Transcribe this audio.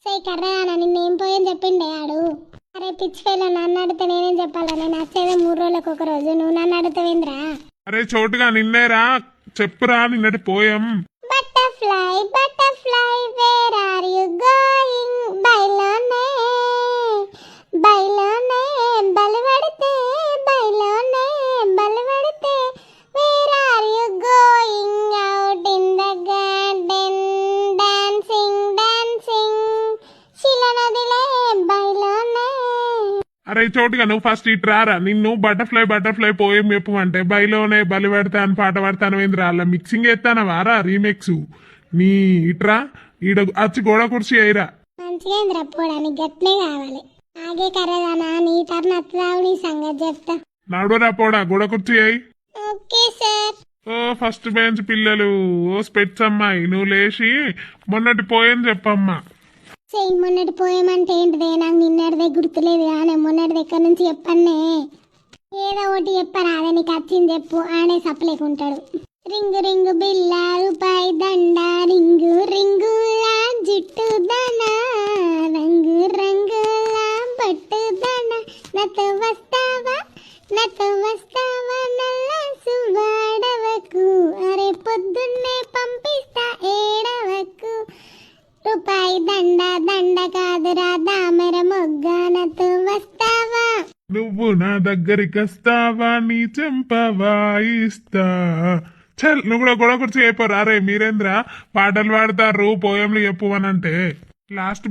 సై కర్రా నిన్నేం పోయని చెప్పిండే ఆడు. అరే పిచ్చి ఫెయిల్ నన్ను అడిగితే నేనేం చెప్పాలా? నేను వచ్చేదే 3 రోజులకు ఒక రోజు, నువ్వు నన్ను అడుగుతావేంద్రా? అరే చోటుగా నిన్నేరా, చెప్పురా నిన్నటి poem. Butterfly butterfly where are you going? బైలోనే బైలోనే బలవడితే బైలోనే బలవడితే where are you going? Out in the garden dancing dancing శిలనదిలే బైలోనే. అరే చోటుగా నువ్వు ఫస్ట్ ఇటు రారా, నిన్ను బటర్ఫ్లై పోయం చెప్పమంటే బయలోనే బలి పెడతాను పాట పడతాను ఏంద్రా, అలా మిక్సింగ్ ఎత్తానా వారా రీమిక్స్ నీ ఇట్రా ఈడ వచ్చి గోడ కుర్చీ అయ్యిరా. మంచిగా ఏంద్రా పోవడానికి గట్నే కావాలి. ఆగే కర్రదానా నీ టర్న్ అత్తరావు, నీ సంగతి చెప్తా. నడురా పోడా గోడ కుర్చీ అయ్యి. Okay sir. ఓ ఫస్ట్ బెంచ్ పిల్లలు, ఓ స్పెట్స్ అమ్మాయి, నువ్వు లేచి మొన్నటి పోయం చెప్పమ్మా. చెయ్యి మొన్నటి పోయమంటే ఏంటిదే? నాకు నిన్నటిదే గుర్తులేదు కానీ మొన్నటిది ఎక్కడి నుంచి చెప్పన్నే. ఏదో ఒకటి చెప్పరా, అదే నీకు వచ్చింది చెప్పు. ఆడే సప్పలేకుంటాడు. రింగు రింగు బిల్ల రూపాయి దండ, రింగు రింగులా జుట్టు దన, రంగు రంగులా పట్టు దన, నాతో వస్తావా నల్ల సువాడవకు, అరే పొద్దున్నే పంపిస్తా ఏడవకు. రూపాయి దండ దండ కాదురా దామర మొగ్గ, నాతో వస్తావా? నువ్వు నా దగ్గరికి వస్తావా, నీ చెంప వాయిస్తా. చల్ నువ్వు కూడా గొడవ కుర్చీ అయిపోరా. అరే మీరేంద్రా పాటలు పాడతారు పోయంలు చెప్పు అనంటే లాస్ట్